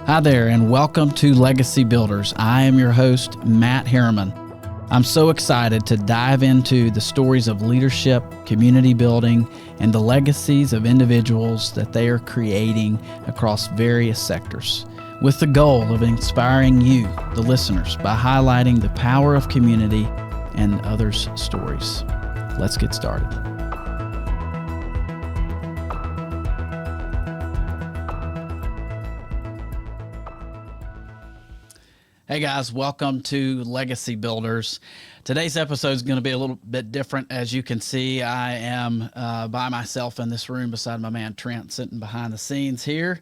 Hi there, and welcome to Legacy Builders. I am your host, Matt Herriman. I'm so excited to dive into the stories of leadership, community building, and the legacies of individuals that they are creating across various sectors, with the goal of inspiring you, the listeners, by highlighting the power of community and others' stories. Let's get started. Hey guys, welcome to Legacy Builders. Today's episode is going to be a little bit different. As you can see, I am by myself in this room beside my man Trent, sitting behind the scenes here.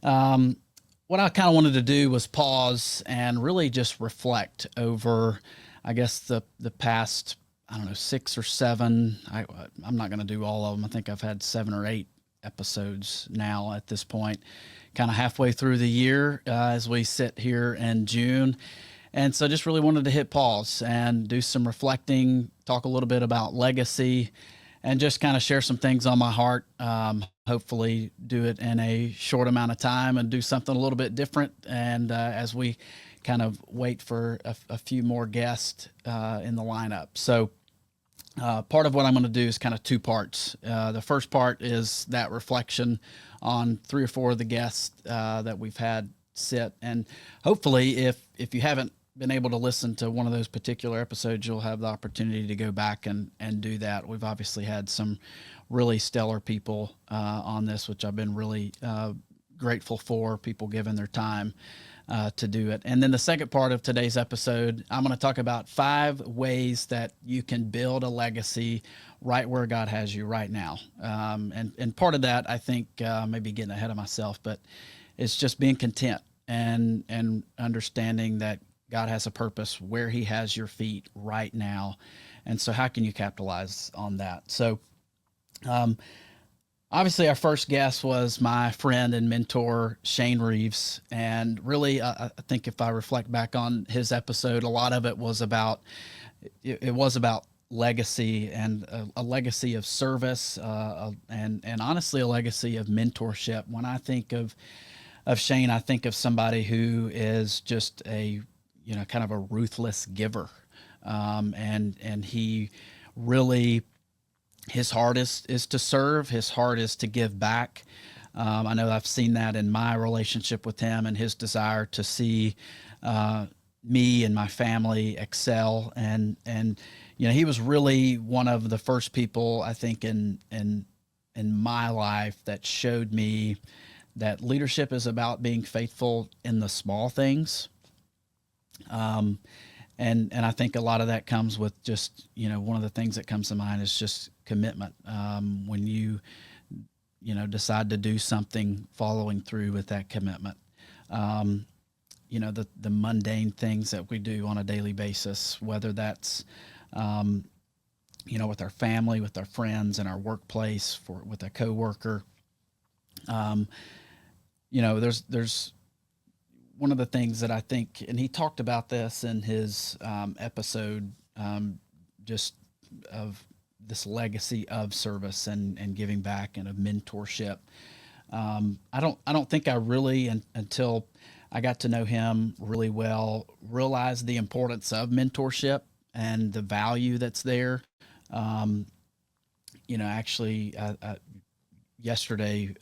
What I kind of wanted to do was pause and really just reflect over, I guess, the past, 6 or 7. I'm not going to do all of them. I think I've had 7 or 8 episodes now at this point, kind of halfway through the year as we sit here in June. And so just really wanted to hit pause and do some reflecting, talk a little bit about legacy, and just kind of share some things on my heart. Hopefully do it in a short amount of time and do something a little bit different. And as we kind of wait for a few more guests in the lineup. So part of what I'm going to do is kind of 2 parts. The first part is that reflection on 3 or 4 of the guests that we've had sit. And hopefully if you haven't been able to listen to one of those particular episodes, you'll have the opportunity to go back and do that. We've obviously had some really stellar people on this, which I've been really grateful for, people giving their time to do it. And then the second part of today's episode, I'm going to talk about 5 ways that you can build a legacy right where God has you right now. And part of that, I think, maybe getting ahead of myself, but it's just being content and understanding that God has a purpose where he has your feet right now. And so how can you capitalize on that? So, obviously, our first guest was my friend and mentor, Shane Reeves. And really, I think if I reflect back on his episode, a lot of it was about, legacy and a legacy of service and honestly, a legacy of mentorship. When I think of Shane, I think of somebody who is just a, kind of a ruthless giver. And he really, his heart is to serve. His heart is to give back. I know I've seen that in my relationship with him and his desire to see me and my family excel. And he was really one of the first people, I think, in my life that showed me that leadership is about being faithful in the small things. And I think a lot of that comes with just, one of the things that comes to mind is just commitment. When you decide to do something, following through with that commitment. The mundane things that we do on a daily basis, whether that's, with our family, with our friends, in our workplace, with a coworker. There's one of the things that I think, and he talked about this in his episode, just of this legacy of service and giving back and of mentorship. I don't think I really, until I got to know him really well, realized the importance of mentorship and the value that's there. Actually, yesterday,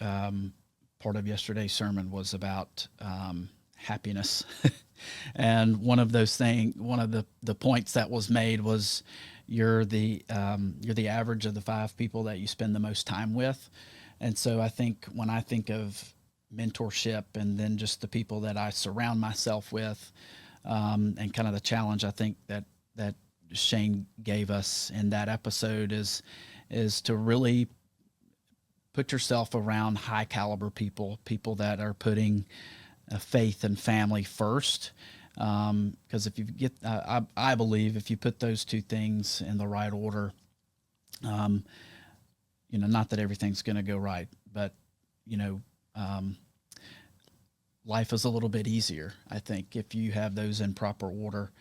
part of yesterday's sermon was about happiness. And one of the points that was made was you're the average of the 5 people that you spend the most time with. And so I think when I think of mentorship and then just the people that I surround myself with, and kind of the challenge I think that Shane gave us in that episode is to really put yourself around high caliber people that are putting faith and family first. Because if you get, I believe if you put those 2 things in the right order, not that everything's going to go right, but, life is a little bit easier, I think, if you have those in proper order.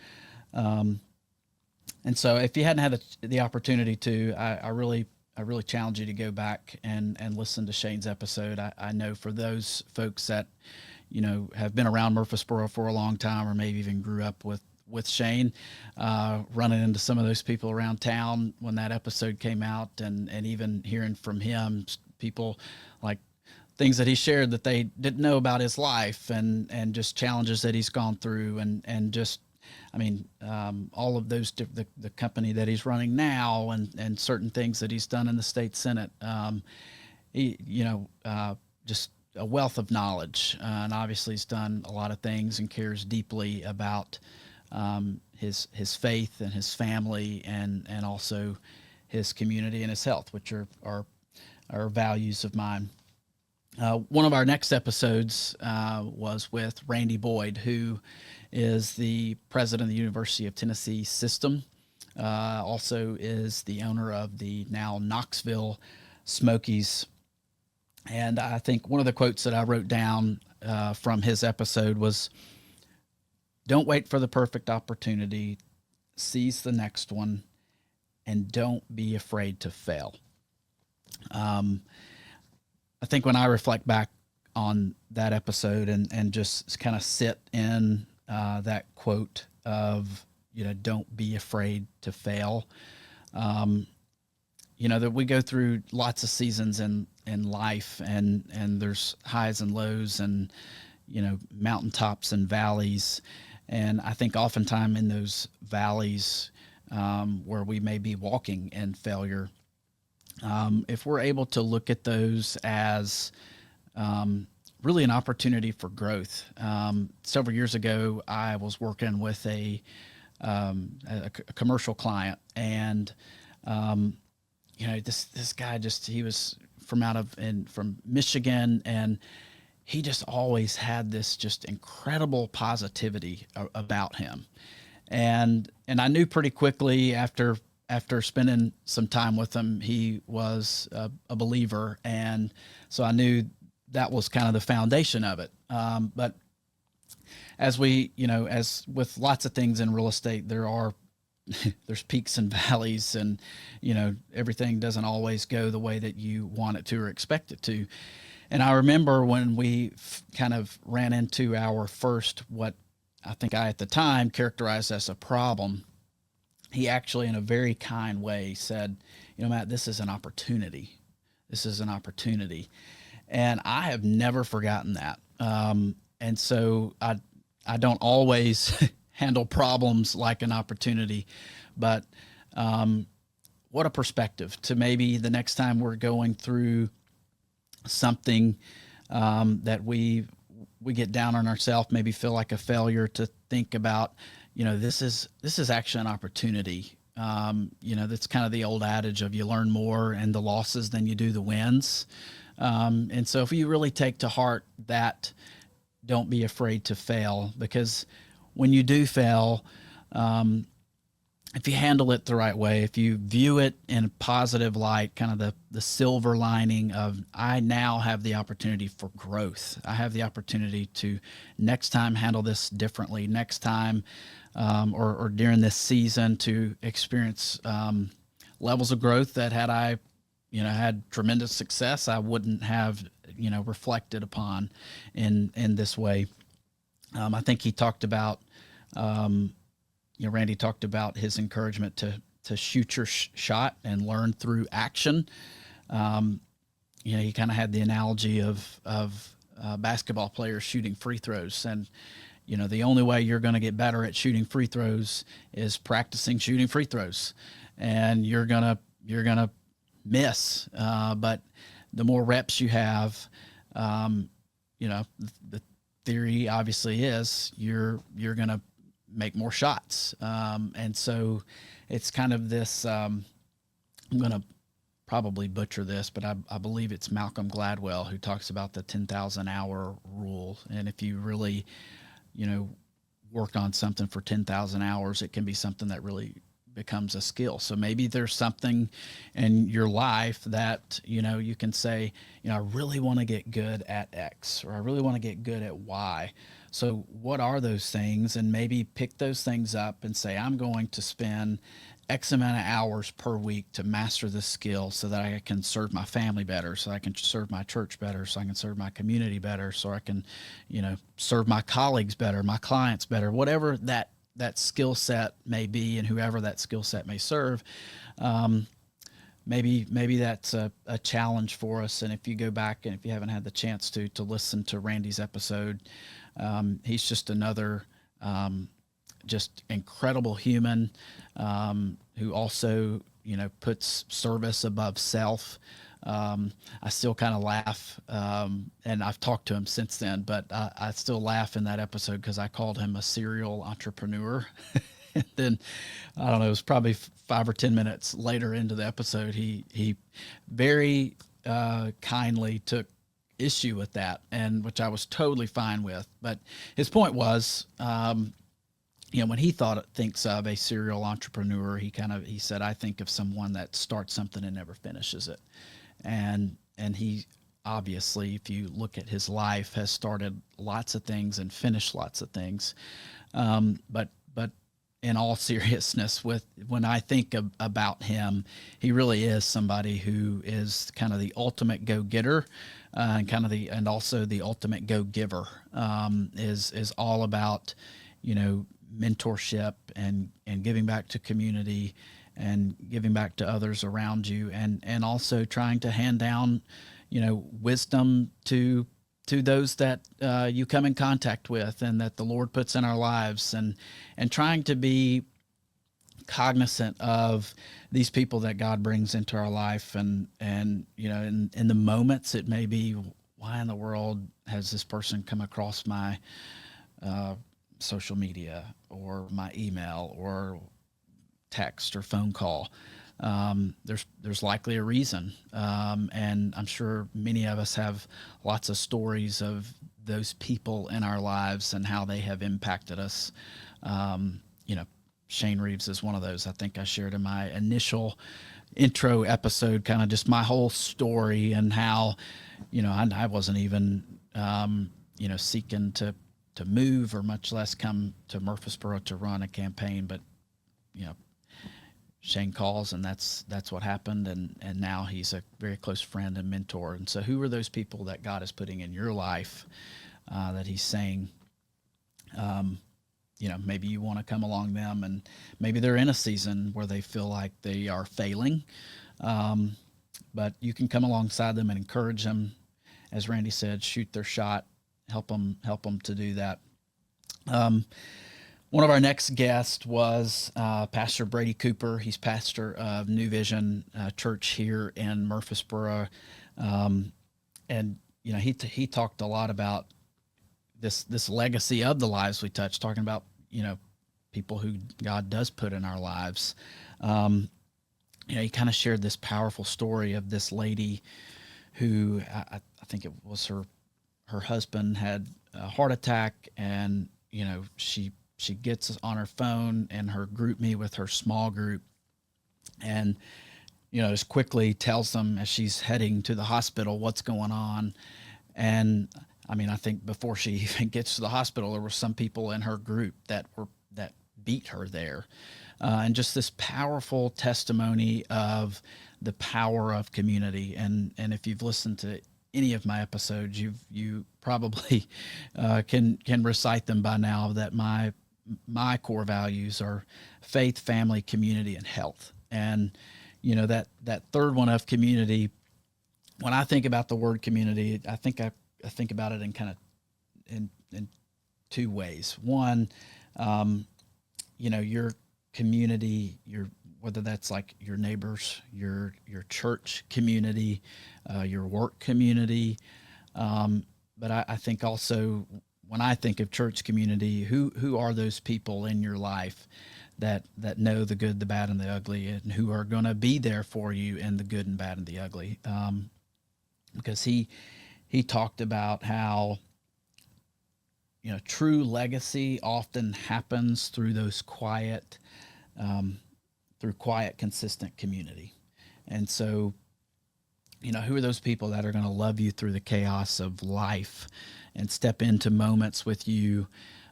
And so if you hadn't had the opportunity to, I really challenge you to go back and listen to Shane's episode. I know for those folks that, have been around Murfreesboro for a long time, or maybe even grew up with Shane, running into some of those people around town when that episode came out, and even hearing from him, people like things that he shared that they didn't know about his life, and just challenges that he's gone through, and just, I mean, all of those, the company that he's running now, and certain things that he's done in the state Senate. He, just a wealth of knowledge, and obviously he's done a lot of things and cares deeply about his faith and his family, and also his community and his health, which are values of mine. One of our next episodes was with Randy Boyd, who is the president of the University of Tennessee system. Also is the owner of the now Knoxville Smokies. And I think one of the quotes that I wrote down from his episode was, "Don't wait for the perfect opportunity, seize the next one, and don't be afraid to fail." I think when I reflect back on that episode, and just kind of sit in that quote of, don't be afraid to fail. That we go through lots of seasons in life, and there's highs and lows, and, mountaintops and valleys. And I think oftentimes in those valleys, where we may be walking in failure, if we're able to look at those as really an opportunity for growth. Several years ago, I was working with a commercial client, and this guy, he was from Michigan, and he just always had this just incredible positivity about him, and I knew pretty quickly after spending some time with him, he was a believer. And so I knew that was kind of the foundation of it. But as as with lots of things in real estate, there's peaks and valleys, and, everything doesn't always go the way that you want it to or expect it to. And I remember when we kind of ran into our first, what I think I at the time characterized as a problem, he actually, in a very kind way, said, "Matt, this is an opportunity. This is an opportunity." And I have never forgotten that. And so I don't always handle problems like an opportunity, but what a perspective to maybe the next time we're going through something that we get down on ourselves, maybe feel like a failure, to think about, this is actually an opportunity. That's kind of the old adage of, you learn more in the losses than you do the wins. And so if you really take to heart that, don't be afraid to fail, because when you do fail, if you handle it the right way, if you view it in a positive light, kind of the silver lining of, I now have the opportunity for growth. I have the opportunity to next time handle this differently, next time, or during this season, to experience levels of growth that had I had tremendous success, I wouldn't have, reflected upon in this way. I think he talked about, Randy talked about his encouragement to shoot your shot and learn through action. He kind of had the analogy of basketball players shooting free throws, and the only way you're going to get better at shooting free throws is practicing shooting free throws, and you're gonna miss, but the more reps you have, the theory obviously is you're gonna make more shots. And so it's kind of this, I'm going to probably butcher this, but I believe it's Malcolm Gladwell who talks about the 10,000 hour rule. And if you really, work on something for 10,000 hours, it can be something that really becomes a skill. So maybe there's something in your life that, you can say, I really want to get good at X, or I really want to get good at Y. So what are those things? And maybe pick those things up and say, I'm going to spend X amount of hours per week to master this skill so that I can serve my family better, so I can serve my church better, so I can serve my community better, so I can, serve my colleagues better, my clients better, whatever that skill set may be, and whoever that skill set may serve. Maybe that's a challenge for us. And if you go back and if you haven't had the chance to listen to Randy's episode, he's just another just incredible human who also puts service above self. I still kind of laugh, and I've talked to him since then, but I still laugh in that episode because I called him a serial entrepreneur. And then, I don't know, it was probably 5 or 10 minutes later into the episode, he very kindly took issue with that, and which I was totally fine with. But his point was, when he thinks of a serial entrepreneur, he said, I think of someone that starts something and never finishes it. And he obviously, if you look at his life, has started lots of things and finished lots of things. But in all seriousness, when I think about him, he really is somebody who is kind of the ultimate go-getter, and also the ultimate go-giver. Is all about, mentorship and giving back to community and giving back to others around you, and also trying to hand down, wisdom to those that you come in contact with and that the Lord puts in our lives, and trying to be cognizant of these people that God brings into our life, and in the moments it may be, why in the world has this person come across my social media or my email or text or phone call? There's likely a reason. And I'm sure many of us have lots of stories of those people in our lives and how they have impacted us. Shane Reeves is one of those. I think I shared in my initial intro episode, kind of just my whole story and how, I wasn't even, seeking to move or much less come to Murfreesboro to run a campaign, but, Shane calls, and that's what happened, and now he's a very close friend and mentor. And so, who are those people that God is putting in your life that He's saying, maybe you want to come along them, and maybe they're in a season where they feel like they are failing, but you can come alongside them and encourage them, as Randy said, shoot their shot, help them to do that. One of our next guests was Pastor Brady Cooper. He's pastor of New Vision Church here in Murfreesboro, and he talked a lot about this legacy of the lives we touch, talking about people who God does put in our lives. He kind of shared this powerful story of this lady who I think it was her husband had a heart attack, and she gets on her phone and her group me with her small group, and just quickly tells them as she's heading to the hospital what's going on. And I think before she even gets to the hospital, there were some people in her group that beat her there, and just this powerful testimony of the power of community. And if you've listened to any of my episodes, you probably can recite them by now, that my core values are faith, family, community, and health. And that third one of community, when I think about the word community, I think about it in kind of in two ways. One, your community, whether that's like your neighbors, your church community, your work community, but I think also, when I think of church community, who are those people in your life that know the good, the bad, and the ugly, and who are going to be there for you in the good and bad and the ugly? Because he talked about how true legacy often happens through those quiet, consistent community. And so, who are those people that are going to love you through the chaos of life and step into moments with you,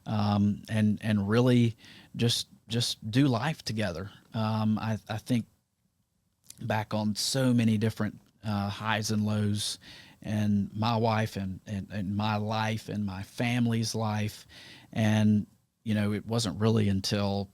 and really just just do life together. I think back on so many different highs and lows, and my wife and my life and my family's life. And, it wasn't really until,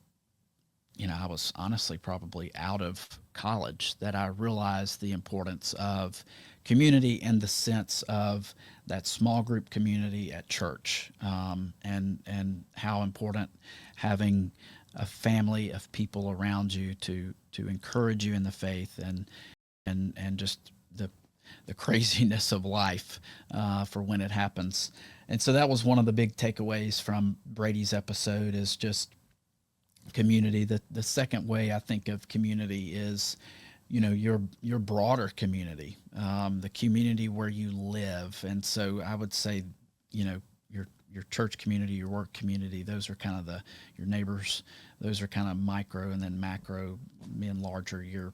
I was honestly probably out of college that I realized the importance of community in the sense of that small group community at church, and how important having a family of people around you to encourage you in the faith, and just the craziness of life for when it happens. And so that was one of the big takeaways from Brady's episode, is just community. The second way I think of community is, your broader community, the community where you live. And so I would say, your church community, your work community, those are kind of your neighbors. Those are kind of micro, and then macro, being larger, your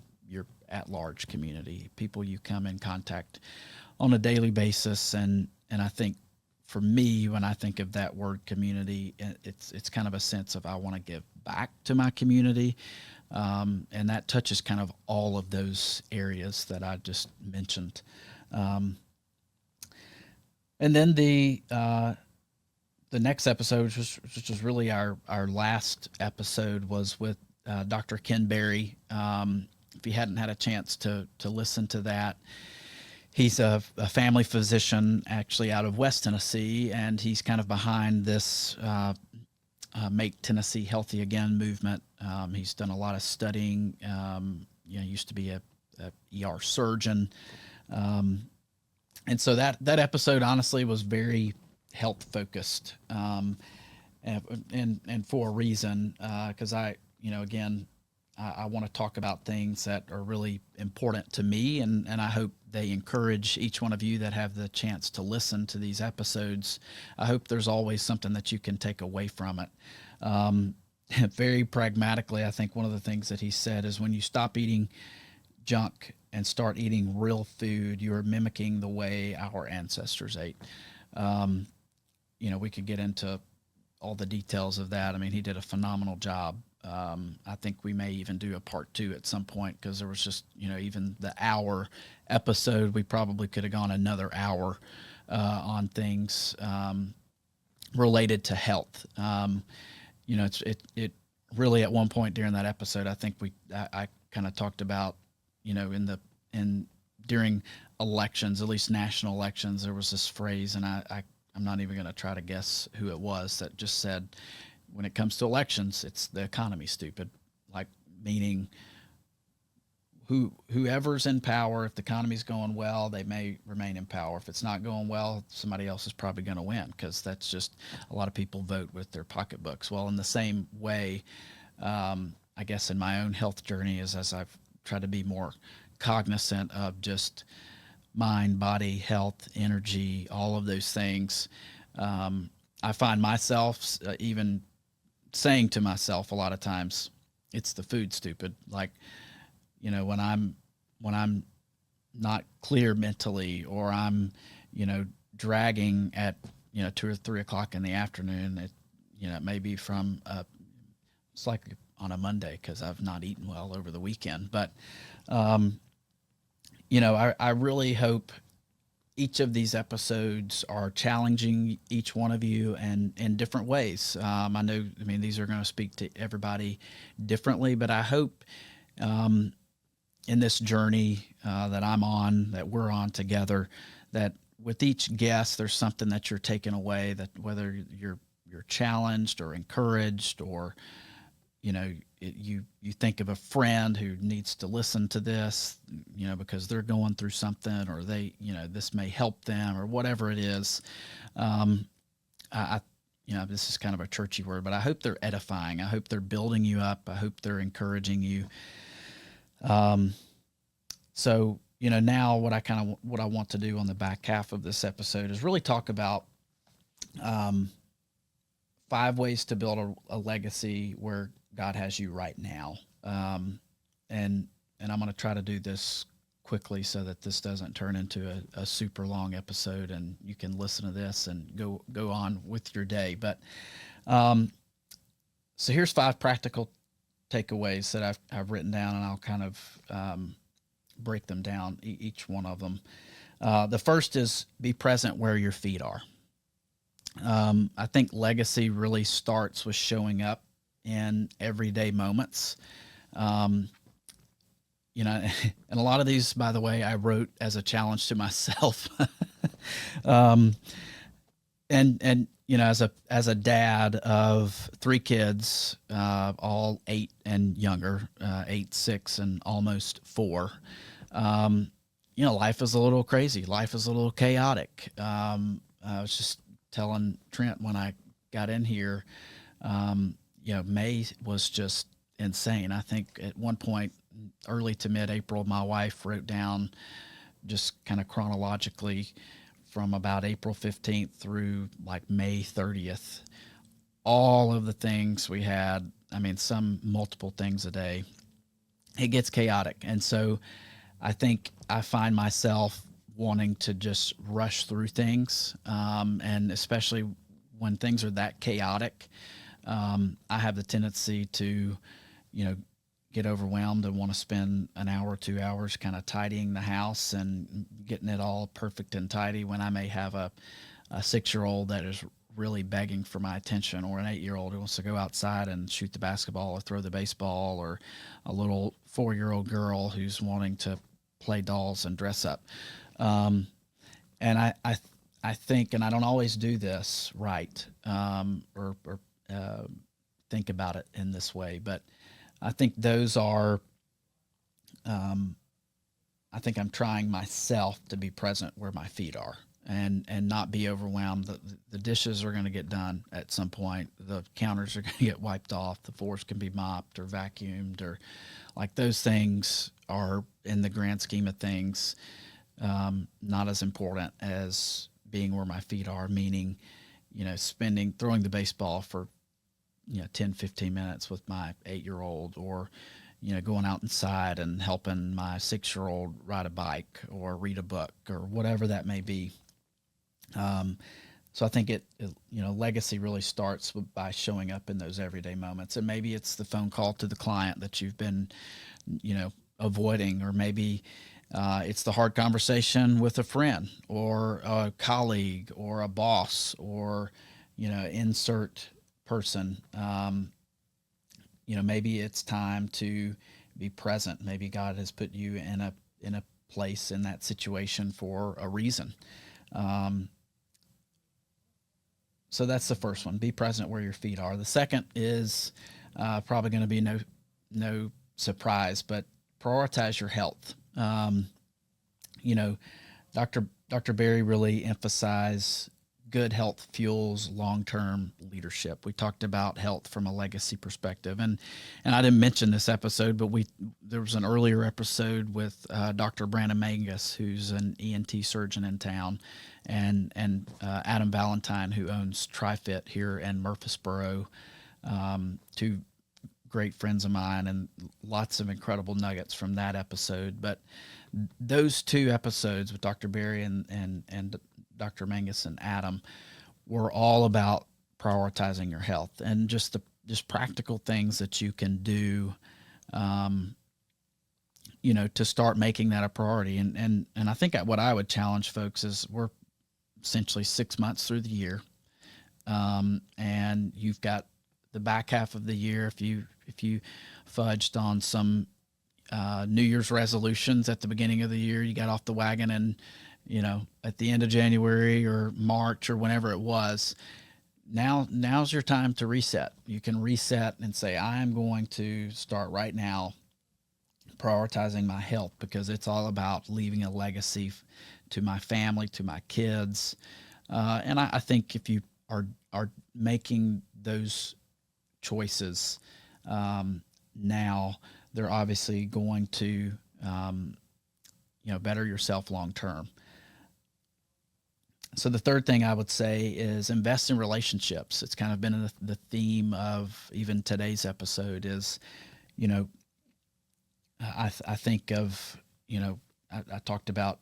at large community, people you come in contact on a daily basis. And I think for me, when I think of that word community, it's kind of a sense of, I want to give back to my community. And that touches kind of all of those areas that I just mentioned. And then the next episode, which was really our last episode, was with Dr. Ken Berry. If you hadn't had a chance to listen to that, he's a family physician actually out of West Tennessee, and he's kind of behind this Make Tennessee Healthy Again movement. He's done a lot of studying. Used to be a ER surgeon. And so that episode honestly was very health focused, and for a reason, because I want to talk about things that are really important to me, and I hope they encourage each one of you that have the chance to listen to these episodes. I hope there's always something that you can take away from it. Very pragmatically, I think one of the things that he said is, when you stop eating junk and start eating real food, you're mimicking the way our ancestors ate. We could get into all the details of that. I mean, he did a phenomenal job. I think we may even do a part 2 at some point, because there was just, even the hour episode, we probably could have gone another hour on things related to health. It really, at one point during that episode, I think I kind of talked about, during elections, at least national elections, there was this phrase, and I'm not even going to try to guess who it was, that just said, when it comes to elections, it's the economy, stupid. Like, meaning whoever's in power, if the economy's going well, they may remain in power. If it's not going well, somebody else is probably going to win, because that's just, a lot of people vote with their pocketbooks. Well, in the same way, I guess in my own health journey, as I've tried to be more cognizant of just mind, body, health, energy, all of those things, I find myself even saying to myself a lot of times, it's the food, stupid. Like, when I'm not clear mentally, or I'm, dragging at, 2 or 3 o'clock in the afternoon, it may be from, it's like on a Monday, cause I've not eaten well over the weekend, but, I really hope each of these episodes are challenging each one of you, and in different ways. These are going to speak to everybody differently, but I hope in this journey that I'm on, that we're on together, that with each guest, there's something that you're taking away, that whether you're challenged or encouraged, or you think of a friend who needs to listen to this, because they're going through something, or they, this may help them, or whatever it is. This is kind of a churchy word, but I hope they're edifying. I hope they're building you up. I hope they're encouraging you. So, now what I want to do on the back half of this episode is really talk about 5 ways to build a legacy where God has you right now. And I'm going to try to do this quickly so that this doesn't turn into a super long episode, and you can listen to this and go on with your day. But So here's 5 practical takeaways that I've written down, and I'll kind of break them down, each one of them. The first is be present where your feet are. I think legacy really starts with showing up in everyday moments. Um, and a lot of these, by the way, I wrote as a challenge to myself. um, and as a dad of 3 kids, all 8 and younger, 8, 6, and almost 4. Life is a little crazy. Life is a little chaotic. I was just telling Trent when I got in here, May was just insane. I think at one point, early to mid-April, my wife wrote down just kind of chronologically from about April 15th through like May 30th, all of the things we had. I mean, some multiple things a day. It gets chaotic. And so I think I find myself wanting to just rush through things. And especially when things are that chaotic, I have the tendency to, get overwhelmed and want to spend an hour or 2 hours kind of tidying the house and getting it all perfect and tidy, when I may have a 6-year-old that is really begging for my attention, or an 8-year-old who wants to go outside and shoot the basketball or throw the baseball, or a little 4-year-old girl who's wanting to play dolls and dress up. And I think, and I don't always do this right, or think about it in this way, but I think those are, I think I'm trying myself to be present where my feet are, and not be overwhelmed. The dishes are going to get done at some point. The counters are going to get wiped off. The floors can be mopped or vacuumed, or like those things are, in the grand scheme of things, not as important as being where my feet are, meaning, throwing the baseball for 10, 15 minutes with my 8-year-old, or, going out inside and helping my 6-year-old ride a bike or read a book, or whatever that may be. So I think legacy really starts by showing up in those everyday moments. And maybe it's the phone call to the client that you've been, avoiding, or maybe it's the hard conversation with a friend or a colleague or a boss, or, insert person. Maybe it's time to be present. Maybe God has put you in a place in that situation for a reason. So that's the first one. Be present where your feet are. The second is probably going to be no surprise, but prioritize your health. Dr. Berry really emphasized good health fuels long-term leadership. We talked about health from a legacy perspective, and I didn't mention this episode, but there was an earlier episode with Dr. Brandon Mangus, who's an ENT surgeon in town, and Adam Valentine, who owns TriFit here in Murfreesboro. 2 great friends of mine, and lots of incredible nuggets from that episode. But those 2 episodes with Dr. Berry and Dr. Mangus and Adam were all about prioritizing your health, and just practical things that you can do, to start making that a priority. And I think what I would challenge folks is, we're essentially 6 months through the year. And you've got the back half of the year. If you fudged on some New Year's resolutions at the beginning of the year, you got off the wagon, and at the end of January or March or whenever it was, now's your time to reset. You can reset and say, I am going to start right now prioritizing my health, because it's all about leaving a legacy to my family, to my kids. And I think if you are making those choices now, they're obviously going to better yourself long term. So the third thing I would say is invest in relationships. It's kind of been the theme of even today's episode is, I think of, I talked about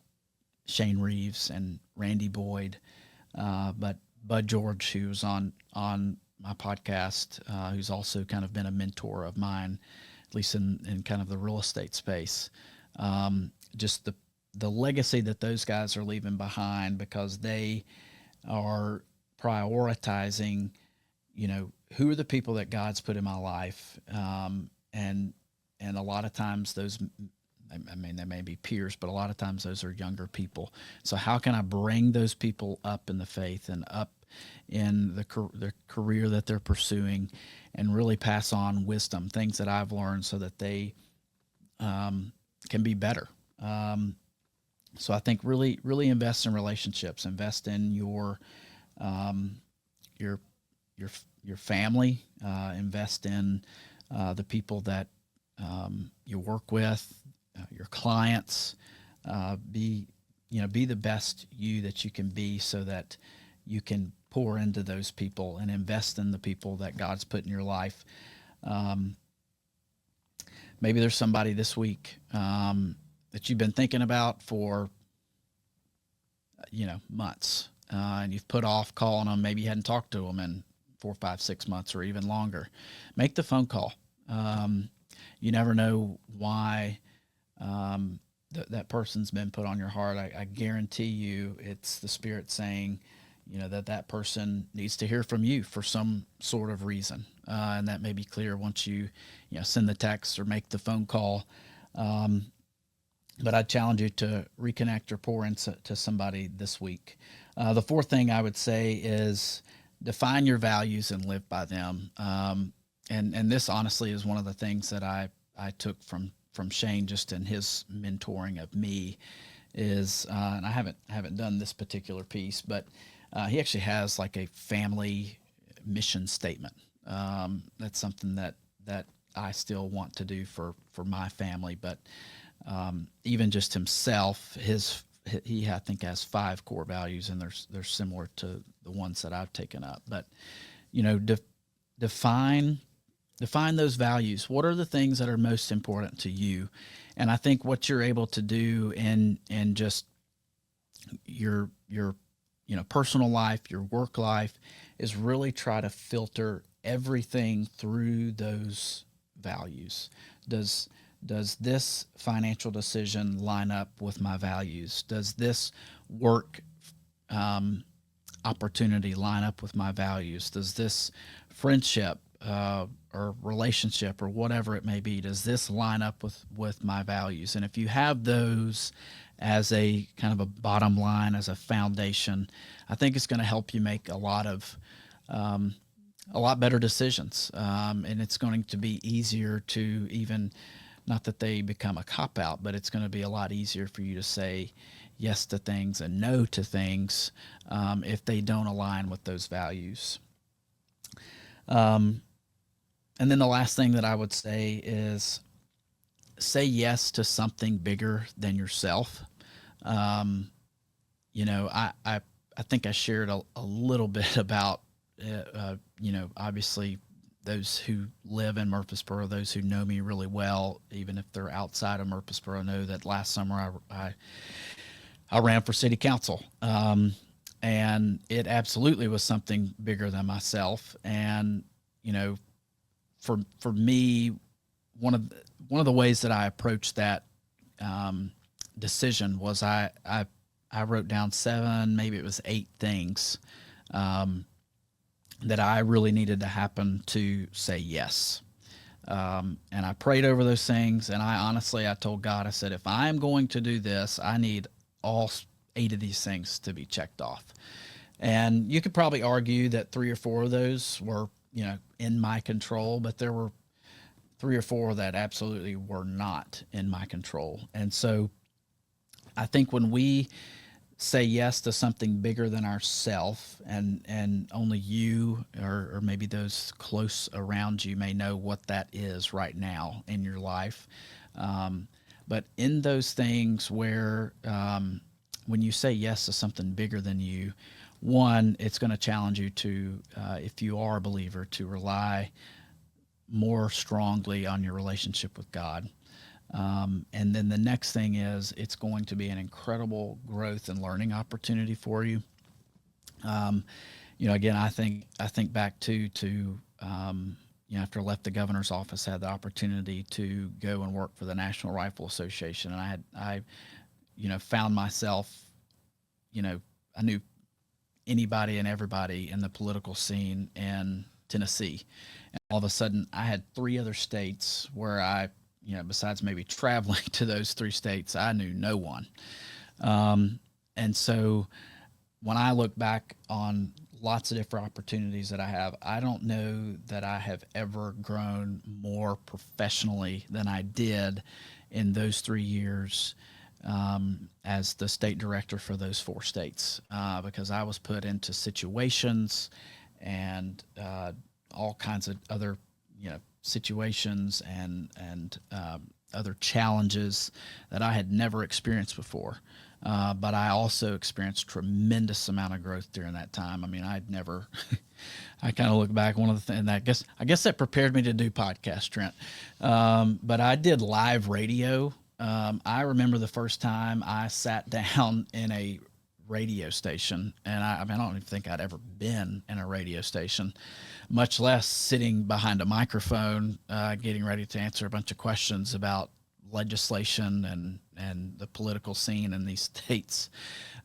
Shane Reeves and Randy Boyd, but Bud George, who's on my podcast, who's also kind of been a mentor of mine, at least in kind of the real estate space. Just the legacy that those guys are leaving behind, because they are prioritizing, who are the people that God's put in my life, and a lot of times those, I mean, they may be peers, but a lot of times those are younger people. So how can I bring those people up in the faith and up in the career that they're pursuing, and really pass on wisdom, things that I've learned, so that they can be better. So I think really invest in relationships, invest in um, your your family, invest in the people that you work with, your clients. Be the best you that you can be, so that you can pour into those people and invest in the people that God's put in your life. Um, Maybe there's somebody this week that you've been thinking about for months, and you've put off calling them. Maybe you hadn't talked to them in 4, 5, 6 months or even longer. Make the phone call. You never know why that person's been put on your heart. I guarantee you it's the Spirit saying, that person needs to hear from you for some sort of reason. And that may be clear once you send the text or make the phone call. But I'd challenge you to reconnect or pour into somebody this week. The fourth thing I would say is define your values and live by them. And this honestly is one of the things that I took from Shane, just in his mentoring of me, is and I haven't done this particular piece, but he actually has like a family mission statement. That's something that I still want to do for my family, but even just himself, he I think has 5 core values, and they're similar to the ones that I've taken up. But define those values. What are the things that are most important to you? And I think what you're able to do in just your personal life, your work life, is really try to filter everything through those values. Does this financial decision line up with my values? Does this work opportunity line up with my values? Does this friendship or relationship or whatever it may be, does this line up with my values? And if you have those as a kind of a bottom line, as a foundation, I think it's going to help you make a lot better decisions. And it's going to be easier to even, not that they become a cop out, but it's going to be a lot easier for you to say yes to things and no to things if they don't align with those values. And then the last thing that I would say is say yes to something bigger than yourself. I think I shared a little bit about, obviously those who live in Murfreesboro, those who know me really well, even if they're outside of Murfreesboro, know that last summer I ran for city council. And it absolutely was something bigger than myself. And, for me, one of the ways that I approached that decision was I wrote down 7, maybe it was 8 things that I really needed to happen to say yes. And I prayed over those things, and I told God, I said, if I'm going to do this, I need all 8 of these things to be checked off. And you could probably argue that 3 or 4 of those were, in my control, but there were 3 or 4 that absolutely were not in my control. And so I think when we say yes to something bigger than ourselves, and only you or maybe those close around you may know what that is right now in your life. But in those things where when you say yes to something bigger than you, one, it's going to challenge you to, if you are a believer, to rely more strongly on your relationship with God. And then the next thing is it's going to be an incredible growth and learning opportunity for you. again, I think back to after I left the governor's office, I had the opportunity to go and work for the National Rifle Association, and I found myself, I knew anybody and everybody in the political scene in Tennessee. And all of a sudden, I had 3 other states where I, besides maybe traveling to those 3 states, I knew no one. And so when I look back on lots of different opportunities that I have, I don't know that I have ever grown more professionally than I did in those 3 years as the state director for those 4 states, because I was put into situations and all kinds of other, situations and other challenges that I had never experienced before. But I also experienced tremendous amount of growth during that time. I mean, I'd never, I kind of look back, one of the things, and I guess that prepared me to do podcast, Trent. But I did live radio. I remember the first time I sat down in a radio station, and I don't even think I'd ever been in a radio station, much less sitting behind a microphone, getting ready to answer a bunch of questions about legislation and the political scene in these states.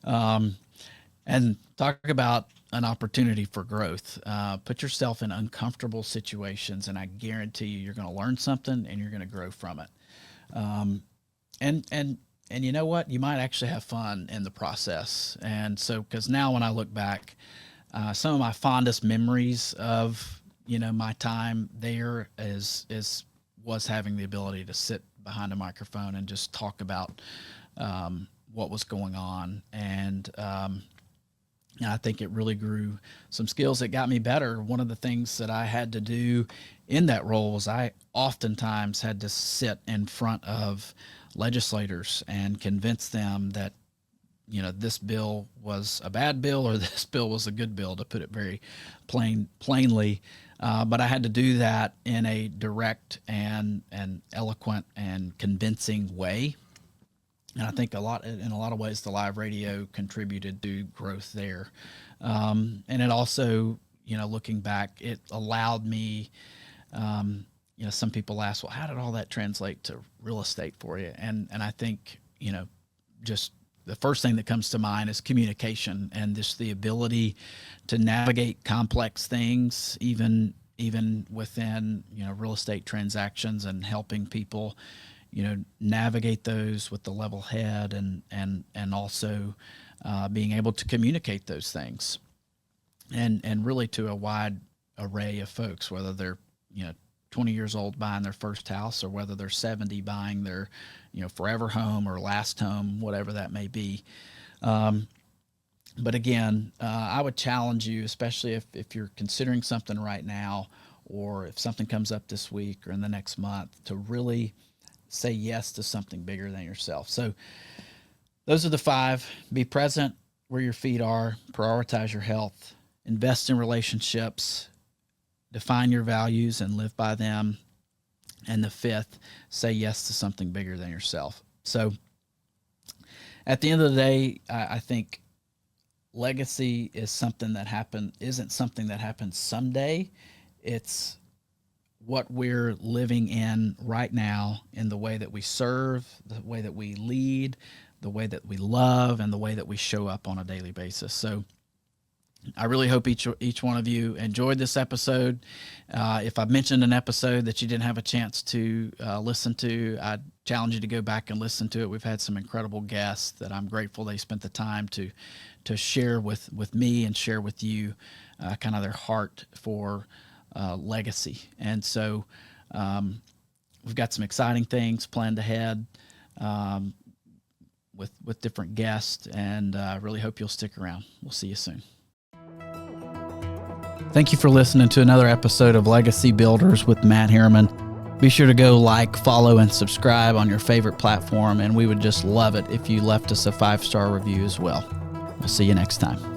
And talk about an opportunity for growth. Put yourself in uncomfortable situations, and I guarantee you're going to learn something and you're going to grow from it. And you know what? You might actually have fun in the process. And so, because now when I look back, some of my fondest memories of, my time there was having the ability to sit behind a microphone and just talk about what was going on. And I think it really grew some skills that got me better. One of the things that I had to do in that role was I oftentimes had to sit in front of legislators and convince them that, this bill was a bad bill or this bill was a good bill, to put it very plainly. But I had to do that in a direct and eloquent and convincing way. And I think in a lot of ways, the live radio contributed to growth there. And it also, looking back, it allowed me, some people ask, well, how did all that translate to real estate for you? And I think, just the first thing that comes to mind is communication and just the ability to navigate complex things, even within, real estate transactions, and helping people, navigate those with the level head and also being able to communicate those things and really to a wide array of folks, whether they're, 20 years old buying their first house, or whether they're 70 buying their, forever home or last home, whatever that may be. But again, I would challenge you, especially if you're considering something right now, or if something comes up this week or in the next month, to really say yes to something bigger than yourself. So those are the 5. Be present where your feet are, prioritize your health, invest in relationships, define your values and live by them. And the 5th, say yes to something bigger than yourself. So at the end of the day, I think legacy is something that isn't something that happens someday. It's what we're living in right now, in the way that we serve, the way that we lead, the way that we love, and the way that we show up on a daily basis. So I really hope each one of you enjoyed this episode. If I mentioned an episode that you didn't have a chance to listen to, I challenge you to go back and listen to it. We've had some incredible guests that I'm grateful they spent the time to share with me and share with you kind of their heart for legacy. And so we've got some exciting things planned ahead with different guests, and I really hope you'll stick around. We'll see you soon. Thank you for listening to another episode of Legacy Builders with Matt Herriman. Be sure to go like, follow, and subscribe on your favorite platform, and we would just love it if you left us a 5-star review as well. We'll see you next time.